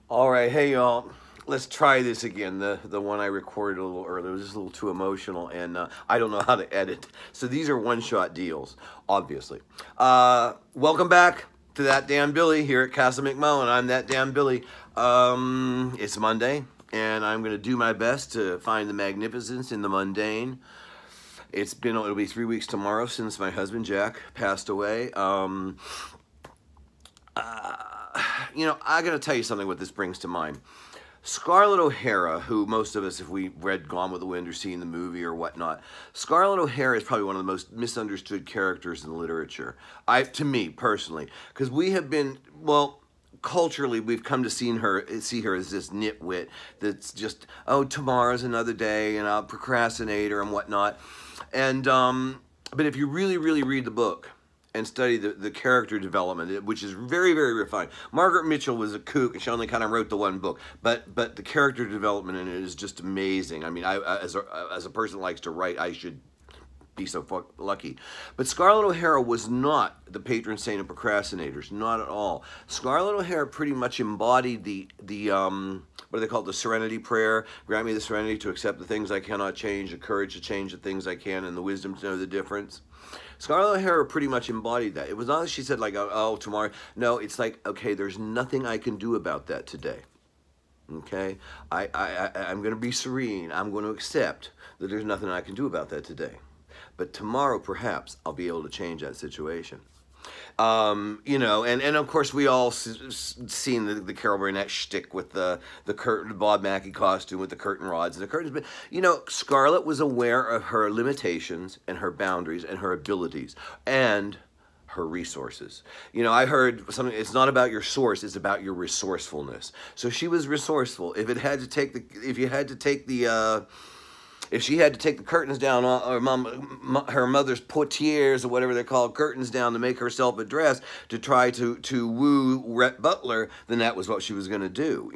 All right, hey y'all, let's try this again. The one I recorded a little earlier was just a little too emotional, and I don't know how to edit. So these are one-shot deals, obviously. Welcome back to That Damn Billy here at Castle McMullen. I'm That Damn Billy. It's Monday, and I'm going to do my best to find the magnificence in the mundane. It'll be 3 weeks tomorrow since my husband Jack passed away. I got to tell you something what this brings to mind. Scarlett O'Hara, who most of us, if we read Gone with the Wind or seen the movie or whatnot, Scarlett O'Hara is probably one of the most misunderstood characters in literature. To me, personally, because we have been, well, culturally, we've come to see her as this nitwit that's just, oh, tomorrow's another day, and I'll procrastinate and whatnot. And, but if you really, really read the book, and study the character development, which is very, very refined. Margaret Mitchell was a kook, and she only kind of wrote the one book, but the character development in it is just amazing. I mean, as a person that likes to write, I should be so lucky. But Scarlett O'Hara was not the patron saint of procrastinators, not at all. Scarlett O'Hara pretty much embodied the what do they call it, the serenity prayer? Grant me the serenity to accept the things I cannot change, the courage to change the things I can, and the wisdom to know the difference. Scarlett O'Hara pretty much embodied that. It was not that she said, like, oh, tomorrow. No, it's like, okay, there's nothing I can do about that today. Okay? I'm going to be serene. I'm going to accept that there's nothing I can do about that today. But tomorrow, perhaps, I'll be able to change that situation. And of course we all seen the Carol Burnett shtick with the curtain, Bob Mackie costume with the curtain rods and the curtains. But, Scarlett was aware of her limitations and her boundaries and her abilities and her resources. I heard something, it's not about your source, it's about your resourcefulness. So she was resourceful. If she had to take the curtains down, or her mother's portieres, or whatever they're called, curtains down to make herself a dress to try to woo Rhett Butler, then that was what she was going to do.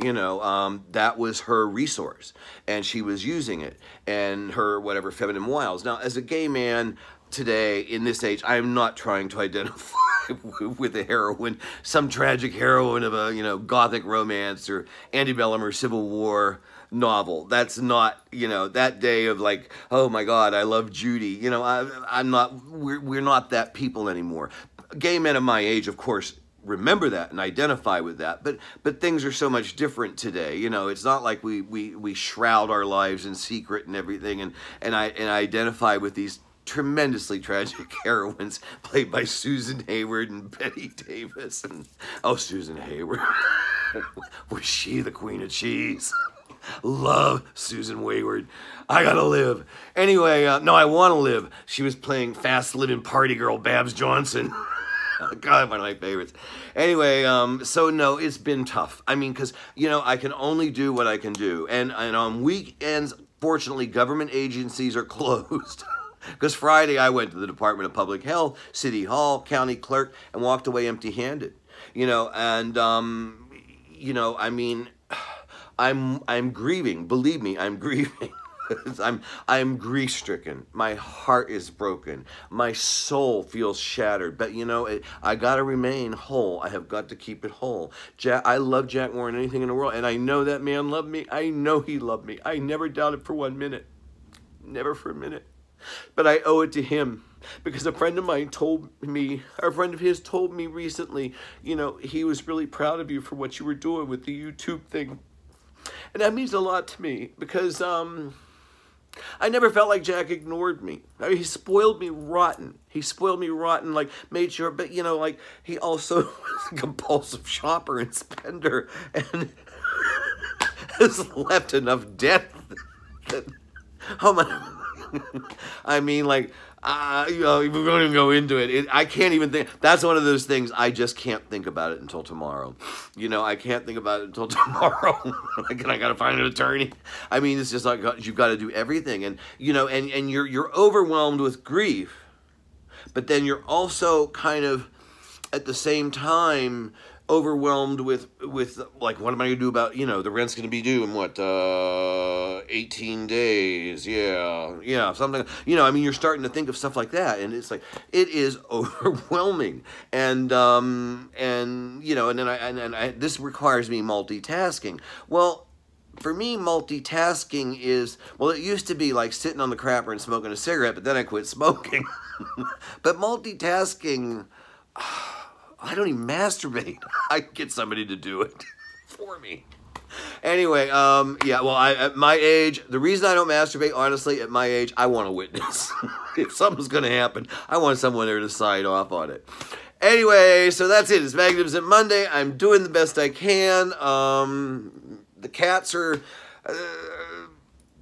That was her resource, and she was using it, and her whatever feminine wiles. Now, as a gay man today, in this age, I'm not trying to identify with a heroine, some tragic heroine of a, gothic romance or antebellum or Civil War novel. That's not, that day of like, oh my God, I love Judy. I'm not, we're not that people anymore. Gay men of my age, of course, remember that and identify with that, but things are so much different today. It's not like we shroud our lives in secret and everything, and I identify with these tremendously tragic heroines played by Susan Hayward and Betty Davis. And oh, Susan Hayward, was she the queen of cheese? Love Susan Wayward. I gotta live. Anyway, no, I want to live. She was playing fast-living party girl Babs Johnson. God, one of my favorites. Anyway, so no, it's been tough. I mean, because, I can only do what I can do. And on weekends, fortunately, government agencies are closed. Because Friday, I went to the Department of Public Health, City Hall, County Clerk, and walked away empty-handed. I mean, I'm grieving. Believe me, I'm grieving. I'm grief-stricken. My heart is broken. My soul feels shattered. But I gotta remain whole. I have got to keep it whole. I love Jack more than anything in the world, and I know that man loved me. I know he loved me. I never doubted for 1 minute. Never for a minute. But I owe it to him. Because a friend of mine told me, a friend of his told me recently, he was really proud of you for what you were doing with the YouTube thing. And that means a lot to me, because I never felt like Jack ignored me. I mean, he spoiled me rotten. He spoiled me rotten, like, made sure, but, like, he also was a compulsive shopper and spender, and has left enough debt that, oh my, I mean, like, we're going to go into it. I can't even think. That's one of those things I just can't think about it until tomorrow. I can't think about it until tomorrow. I got to find an attorney. I mean, it's just like you've got to do everything, and and you're overwhelmed with grief, but then you're also kind of at the same time overwhelmed with like, what am I gonna do about, you know, the rent's gonna be due in what, 18 days, yeah, something, you know, I mean, you're starting to think of stuff like that, and it's like, it is overwhelming, and you know, and then I this requires me multitasking. Well, for me, multitasking is, well, it used to be like sitting on the crapper and smoking a cigarette, but then I quit smoking. But multitasking, I don't even masturbate. I get somebody to do it for me. Anyway, yeah, well, at my age, the reason I don't masturbate, honestly, at my age, I want a witness. If something's going to happen, I want someone there to sign off on it. Anyway, so that's it. It's Magnificent Monday. I'm doing the best I can. The cats are,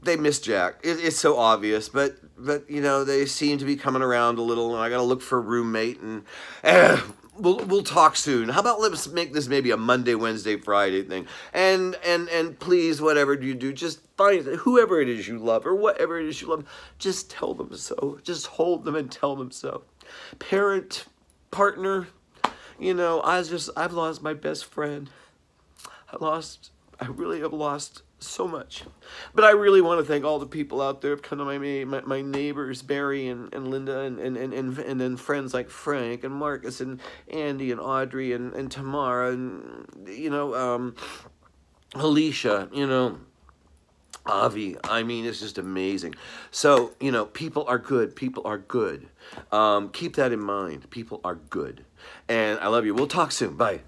they miss Jack. It's so obvious, but you know, they seem to be coming around a little, and I got to look for a roommate, and we'll talk soon. How about let's make this maybe a Monday, Wednesday, Friday thing, and please, whatever you do, just find whoever it is you love, or whatever it is you love, just tell them so. Just hold them and tell them so. Parent, partner, you know, I've lost my best friend. I really have lost so much. But I really want to thank all the people out there, kind of my neighbors, Barry and Linda, and then friends like Frank and Marcus and Andy and Audrey and Tamara and, you know, Alicia, you know, Avi. I mean, it's just amazing. So, you know, people are good. People are good. Keep that in mind. People are good. And I love you. We'll talk soon. Bye.